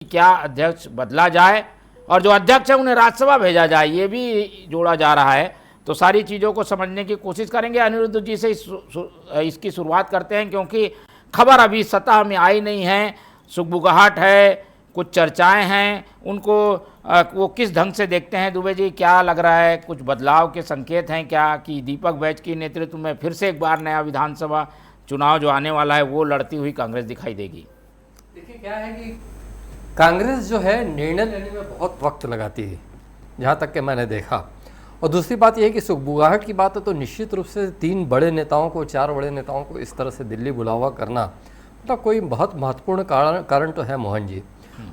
क्या अध्यक्ष बदला जाए और जो अध्यक्ष है उन्हें राज्यसभा भेजा जाए, ये भी जोड़ा जा रहा है। तो सारी चीज़ों को समझने की कोशिश करेंगे। अनिरुद्ध जी से इसकी शुरुआत करते हैं, क्योंकि खबर अभी सतह में आई नहीं है, सुगबुगाहट है, कुछ चर्चाएं हैं, उनको वो किस ढंग से देखते हैं। दुबे जी, क्या लग रहा है, कुछ बदलाव के संकेत हैं क्या कि दीपक बैज के नेतृत्व में फिर से एक बार नया विधानसभा चुनाव जो आने वाला है वो लड़ती हुई कांग्रेस दिखाई देगी? देखिए, क्या है कि कांग्रेस जो है निर्णय लेने में बहुत वक्त लगाती है, जहाँ तक कि मैंने देखा। और दूसरी बात यह है कि सुगबुगाहट की बात है तो निश्चित रूप से 3 बड़े नेताओं को, 4 बड़े नेताओं को इस तरह से दिल्ली बुलावा करना मतलब कोई बहुत महत्वपूर्ण कारण तो है मोहन जी।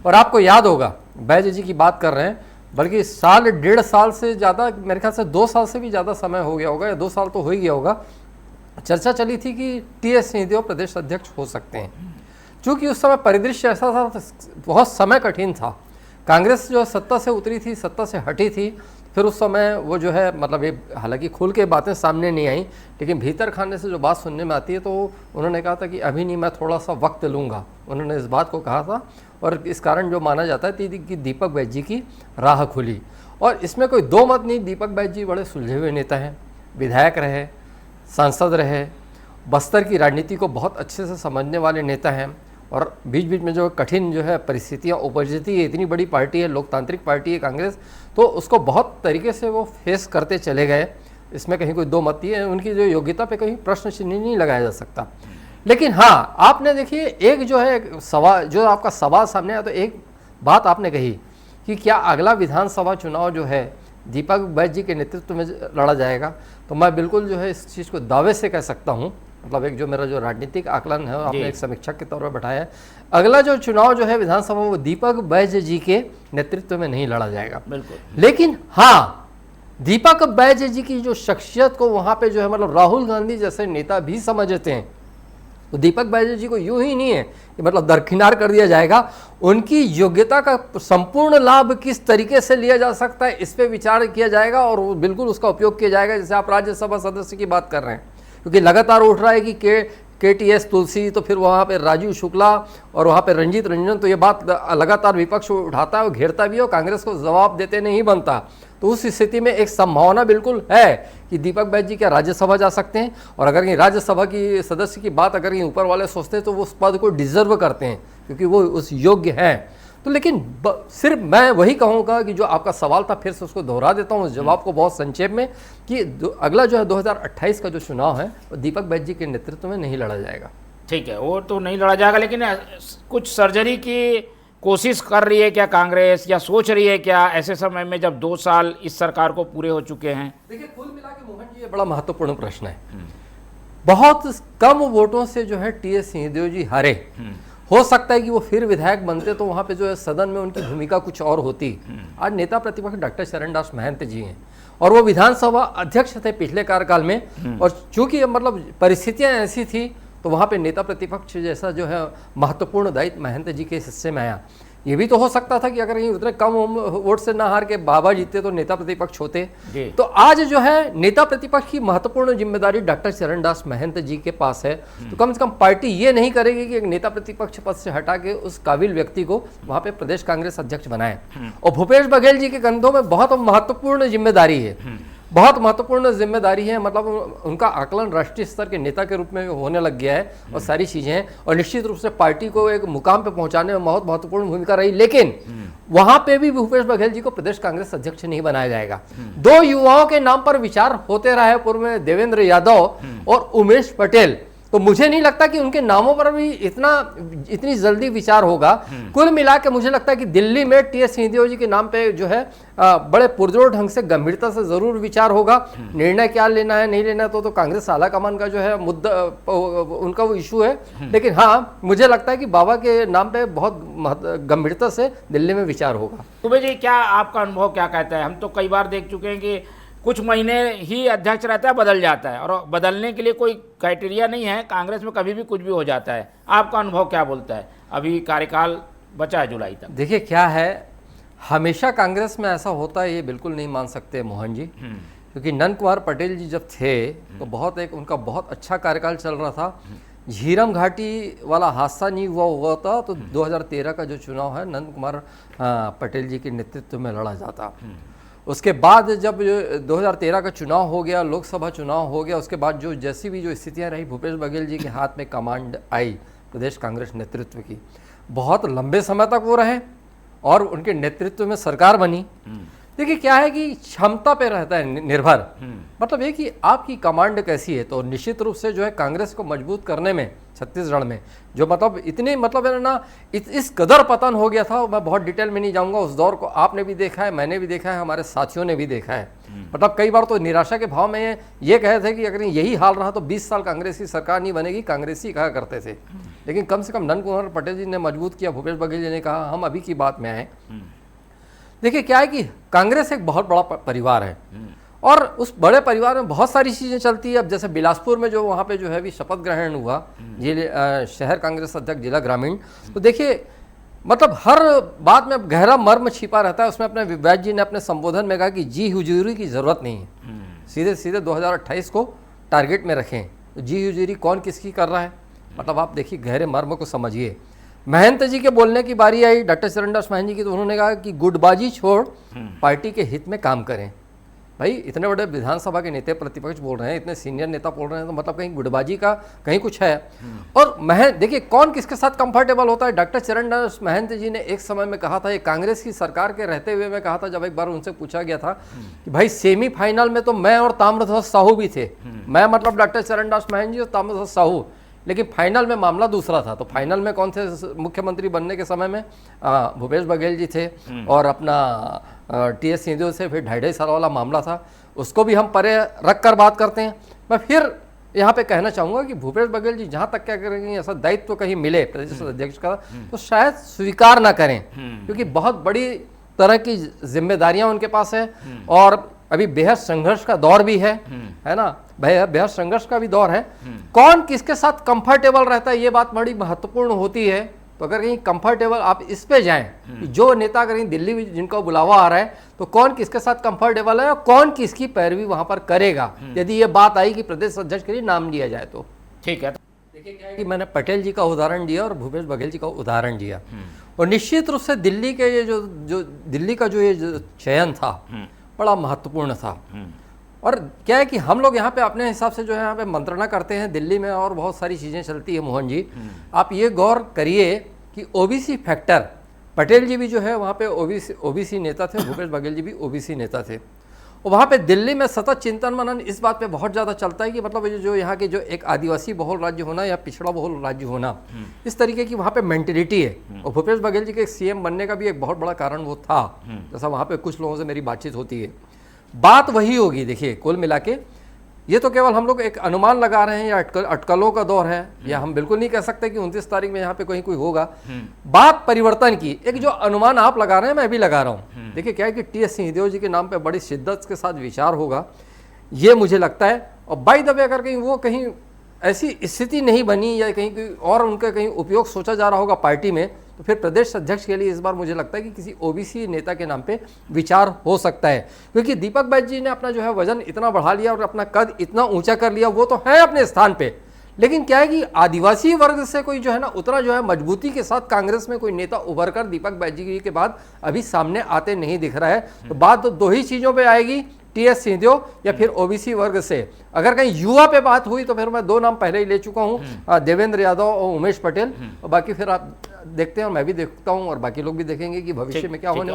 और आपको याद होगा, बैज जी की बात कर रहे हैं, बल्कि साल 1.5 साल से ज़्यादा, मेरे ख्याल से 2 साल से भी ज़्यादा समय हो गया होगा, या 2 साल तो हो ही गया होगा, चर्चा चली थी कि टी.एस. सिंहदेव प्रदेश अध्यक्ष हो सकते हैं। चूँकि उस समय परिदृश्य ऐसा था, बहुत समय कठिन था। कांग्रेस जो सत्ता से उतरी थी, सत्ता से हटी थी, फिर उस समय वो जो है मतलब ये, हालांकि खुल के बातें सामने नहीं आई, लेकिन भीतर खाने से जो बात सुनने में आती है, तो उन्होंने कहा था कि अभी नहीं, मैं थोड़ा सा वक्त लूँगा। उन्होंने इस बात को कहा था, और इस कारण जो माना जाता है कि दीपक बैज जी की राह खुली। और इसमें कोई दो मत नहीं, दीपक बैज जी बड़े सुलझे हुए नेता हैं, विधायक रहे, सांसद रहे, बस्तर की राजनीति को बहुत अच्छे से समझने वाले नेता हैं। और बीच बीच में जो कठिन जो है परिस्थितियाँ उपजती है, इतनी बड़ी पार्टी है, लोकतांत्रिक पार्टी है कांग्रेस, तो उसको बहुत तरीके से वो फेस करते चले गए। इसमें कहीं कोई दो मत नहीं है, उनकी जो योग्यता पे कहीं प्रश्न चिन्ह नहीं लगाया जा सकता। लेकिन हाँ, आपने देखिए एक जो है सवाल, जो आपका सवाल सामने आया, तो एक बात आपने कही कि क्या अगला विधानसभा चुनाव जो है दीपक बैज जी के नेतृत्व में लड़ा जाएगा, तो मैं बिल्कुल जो है इस चीज़ को दावे से कह सकता हूँ। मतलब एक जो मेरा जो राजनीतिक आकलन है, आपने एक समीक्षक के तौर पर बैठाया है, अगला जो चुनाव जो है विधानसभा वो दीपक बैज जी के नेतृत्व में नहीं लड़ा जाएगा, बिल्कुल। लेकिन हाँ, दीपक बैज जी की जो शख्सियत को वहाँ पे जो है मतलब राहुल गांधी जैसे नेता भी समझते हैं, तो दीपक बैज जी को यूं ही नहीं है कि मतलब दरकिनार कर दिया जाएगा। उनकी योग्यता का संपूर्ण लाभ किस तरीके से लिया जा सकता है, इस पर विचार किया जाएगा और बिल्कुल उसका उपयोग किया जाएगा। जैसे आप राज्यसभा सदस्य की बात कर रहे हैं, क्योंकि लगातार उठ रहा है कि के.टी.एस. तुलसी, तो फिर वहाँ पे राजीव शुक्ला और वहाँ पे रंजीत रंजन, तो ये बात लगातार विपक्ष उठाता है और घेरता भी है, और कांग्रेस को जवाब देते नहीं बनता। तो उस स्थिति में एक संभावना बिल्कुल है कि दीपक बैज जी क्या राज्यसभा जा सकते हैं। और अगर ये राज्यसभा की सदस्य की बात अगर ये ऊपर वाले सोचते हैं तो वो उस पद को डिजर्व करते हैं, क्योंकि वो उस योग्य हैं। तो लेकिन सिर्फ मैं वही कहूँगा कि जो आपका सवाल था, फिर से उसको दोहरा देता हूँ, उस जवाब को बहुत संक्षेप में, कि अगला जो है 2028 का जो चुनाव है वो दीपक बैज जी के नेतृत्व में नहीं लड़ा जाएगा। ठीक है, वो तो नहीं लड़ा जाएगा, लेकिन कुछ सर्जरी की कोशिश कर रही है क्या कांग्रेस, या सोच रही है क्या ऐसे समय में जब 2 साल इस सरकार को पूरे हो चुके हैं? देखिए, कुल मिला के मोहन जी ये बड़ा महत्वपूर्ण प्रश्न है। बहुत कम वोटों से जो है टी.एस. सिंहदेव जी हारे। हो सकता है कि वो फिर विधायक बनते तो वहाँ पे जो है सदन में उनकी भूमिका कुछ और होती। आज नेता प्रतिपक्ष डॉक्टर चरणदास महंत जी हैं, और वो विधानसभा अध्यक्ष थे पिछले कार्यकाल में, और चूंकि मतलब परिस्थितियाँ ऐसी थी, तो वहाँ पे नेता प्रतिपक्ष जैसा जो है महत्वपूर्ण दायित्व महंत जी के हिस्से में आया। ये भी तो हो सकता था कि अगर ये उतने कम वोट से ना हार के बाबा जीते तो नेता प्रतिपक्ष होते। तो आज जो है नेता प्रतिपक्ष की महत्वपूर्ण जिम्मेदारी डॉक्टर चरणदास महंत जी के पास है। तो कम से कम पार्टी ये नहीं करेगी कि एक नेता प्रतिपक्ष पद से हटा के उस काबिल व्यक्ति को वहाँ पे प्रदेश कांग्रेस अध्यक्ष बनाए। और भूपेश बघेल जी के कंधों में बहुत महत्वपूर्ण जिम्मेदारी है, बहुत महत्वपूर्ण जिम्मेदारी है। मतलब उनका आकलन राष्ट्रीय स्तर के नेता के रूप में होने लग गया है, और सारी चीजें हैं, और निश्चित रूप से पार्टी को एक मुकाम पे पहुंचाने में बहुत महत्वपूर्ण भूमिका रही। लेकिन वहां पे भी भूपेश बघेल जी को प्रदेश कांग्रेस अध्यक्ष नहीं बनाया जाएगा। 2 युवाओं के नाम पर विचार होते रहे पूर्व में, देवेंद्र यादव और उमेश पटेल, तो मुझे नहीं लगता कि उनके नामों पर भी इतनी जल्दी विचार होगा। कुल मिला के मुझे लगता है कि दिल्ली में टी.एस. सिंहदेव जी के नाम पे जो है बड़े पुरजोर ढंग से गंभीरता से जरूर विचार होगा। निर्णय क्या लेना है नहीं लेना तो कांग्रेस आला कमान का जो है मुद्दा, उनका वो इशू है। लेकिन हाँ, मुझे लगता है कि बाबा के नाम पे बहुत गंभीरता से दिल्ली में विचार होगा। दुबे जी, क्या आपका अनुभव क्या कहता है? हम तो कई बार देख चुके हैं कि कुछ महीने ही अध्यक्ष रहता है, बदल जाता है, और बदलने के लिए कोई क्राइटेरिया नहीं है, कांग्रेस में कभी भी कुछ भी हो जाता है। आपका अनुभव क्या बोलता है? अभी कार्यकाल बचा है जुलाई तक। देखिए, क्या है, हमेशा कांग्रेस में ऐसा होता है ये बिल्कुल नहीं मान सकते मोहन जी, क्योंकि नंद कुमार पटेल जी जब थे तो बहुत एक उनका बहुत अच्छा कार्यकाल चल रहा था। झीरम घाटी वाला हादसा नहीं हुआ था तो 2013 का जो चुनाव है नंद कुमार पटेल जी के नेतृत्व में लड़ा जाता। उसके बाद जब 2013 का चुनाव हो गया, लोकसभा चुनाव हो गया, उसके बाद जो जैसी भी जो स्थितियां रही, भूपेश बघेल जी के हाथ में कमांड आई प्रदेश कांग्रेस नेतृत्व की, बहुत लंबे समय तक वो रहे और उनके नेतृत्व में सरकार बनी। देखिए क्या है कि क्षमता पे रहता है निर्भर, मतलब ये कि आपकी कमांड कैसी है। तो निश्चित रूप से जो है कांग्रेस को मजबूत करने में छत्तीसगढ़ में जो मतलब इतने मतलब है ना इस कदर पतन हो गया था, मैं बहुत डिटेल में नहीं जाऊंगा, उस दौर को आपने भी देखा है, मैंने भी देखा है, हमारे साथियों ने भी देखा है। मतलब कई बार तो निराशा के भाव में ये कहे थे कि अगर यही हाल रहा तो 20 साल कांग्रेस की सरकार नहीं बनेगी, कांग्रेसी कहा करते थे। लेकिन कम से कम नंद कुमार पटेल जी ने मजबूत किया, भूपेश बघेल जी ने कहा हम अभी की बात में आए। देखिए क्या है कि कांग्रेस एक बहुत बड़ा परिवार है और उस बड़े परिवार में बहुत सारी चीज़ें चलती है। अब जैसे बिलासपुर में जो वहाँ पे जो है भी शपथ ग्रहण हुआ शहर कांग्रेस अध्यक्ष जिला ग्रामीण, तो देखिए मतलब हर बात में गहरा मर्म छिपा रहता है। उसमें अपने वैद्य जी ने अपने संबोधन में कहा कि जी हुजूरी की ज़रूरत नहीं है, सीधे सीधे 2028 को टारगेट में रखें। तो जी हुजूरी कौन किसकी कर रहा है, मतलब आप देखिए गहरे मर्म को समझिए। महंत जी के बोलने की बारी आई, डॉक्टर चरणदास महंत जी की, तो उन्होंने कहा कि गुटबाजी छोड़ पार्टी के हित में काम करें। भाई इतने बड़े विधानसभा के नेता प्रतिपक्ष बोल रहे हैं, इतने सीनियर नेता बोल रहे हैं, तो मतलब कहीं गुटबाजी का कहीं कुछ है। और देखिए कौन किसके साथ कंफर्टेबल होता है। डॉक्टर चरणदास महंत जी ने एक समय में कहा था, ये कांग्रेस की सरकार के रहते हुए मैं कहा था, जब एक बार उनसे पूछा गया था कि भाई सेमीफाइनल में तो मैं और ताम्रध्वज साहू भी थे, मैं मतलब डॉक्टर चरणदास महंत जी और ताम्रध्वज साहू, लेकिन फाइनल में मामला दूसरा था। तो फाइनल में कौन थे मुख्यमंत्री बनने के समय में? भूपेश बघेल जी थे और अपना टीएस सिंहदेव से फिर 2.5 साल वाला मामला था, उसको भी हम परे रख कर बात करते हैं। मैं फिर यहाँ पे कहना चाहूँगा कि भूपेश बघेल जी जहाँ तक क्या करेंगे, ऐसा दायित्व कहीं मिले प्रदेश अध्यक्ष का तो शायद स्वीकार ना करें, क्योंकि बहुत बड़ी तरह की जिम्मेदारियां उनके पास है और अभी बेहद संघर्ष का दौर भी है ना, बेहद संघर्ष का भी दौर है। कौन किसके साथ कंफर्टेबल रहता है ये बात बड़ी महत्वपूर्ण होती है। तो अगर कहीं कंफर्टेबल आप इस पे जाएं कि जो नेता कहीं दिल्ली में जिनका बुलावा आ रहा है तो कौन किसके साथ कंफर्टेबल है और कौन किसकी पैरवी वहां पर करेगा, यदि ये बात आई कि प्रदेश अध्यक्ष के लिए नाम लिया जाए तो ठीक है। देखिए क्या है कि मैंने पटेल जी का उदाहरण दिया और भूपेश बघेल जी का उदाहरण दिया, और निश्चित रूप से दिल्ली के ये जो दिल्ली का जो ये चयन था बड़ा महत्वपूर्ण था। और क्या है कि हम लोग यहाँ पे अपने हिसाब से जो है यहाँ पे मंत्रणा करते हैं, दिल्ली में और बहुत सारी चीज़ें चलती है। मोहन जी आप ये गौर करिए कि ओबीसी फैक्टर, पटेल जी भी जो है वहाँ पे ओबीसी नेता थे, भूपेश बघेल जी भी ओबीसी नेता थे, और वहाँ पे दिल्ली में सतत चिंतन मनन इस बात पे बहुत ज़्यादा चलता है कि मतलब जो यहाँ के जो एक आदिवासी बहुल राज्य होना या पिछड़ा बहुल राज्य होना, इस तरीके की वहाँ पे मेंटेलिटी है। और भूपेश बघेल जी के सीएम बनने का भी एक बहुत बड़ा कारण वो था, जैसा वहाँ पे कुछ लोगों से मेरी बातचीत होती है, बात वही होगी। देखिए कुल मिला के ये तो केवल हम लोग एक अनुमान लगा रहे हैं या अटकलों का दौर है, या हम बिल्कुल नहीं कह सकते कि 29 तारीख में यहाँ पे कहीं कोई होगा। बात परिवर्तन की, एक जो अनुमान आप लगा रहे हैं मैं भी लगा रहा हूँ। देखिए क्या है कि टीएस सिंहदेव जी के नाम पे बड़ी शिद्दत के साथ विचार होगा, ये मुझे लगता है। और बाय द वे अगर कहीं वो कहीं ऐसी स्थिति नहीं बनी या कहीं कोई और उनका कहीं उपयोग सोचा जा रहा होगा पार्टी में, तो फिर प्रदेश अध्यक्ष के लिए इस बार मुझे लगता है कि किसी ओबीसी नेता के नाम पे विचार हो सकता है, क्योंकि दीपक बैज जी ने अपना जो है वजन इतना बढ़ा लिया और अपना कद इतना ऊंचा कर लिया, वो तो है अपने स्थान पे, लेकिन क्या है कि आदिवासी वर्ग से कोई जो है ना उतना जो है मजबूती के साथ कांग्रेस में कोई नेता उभर कर दीपक बैज जी के बाद अभी सामने आते नहीं दिख रहा है। तो बात तो दो ही चीज़ों पर आएगी, टीएस सिंहदेव या फिर ओबीसी वर्ग से। अगर कहीं युवा पे बात हुई तो फिर मैं 2 नाम पहले ही ले चुका हूँ, देवेंद्र यादव और उमेश पटेल, और बाकी फिर आप देखते हैं और मैं भी देखता हूँ और बाकी लोग भी देखेंगे कि भविष्य में क्या होने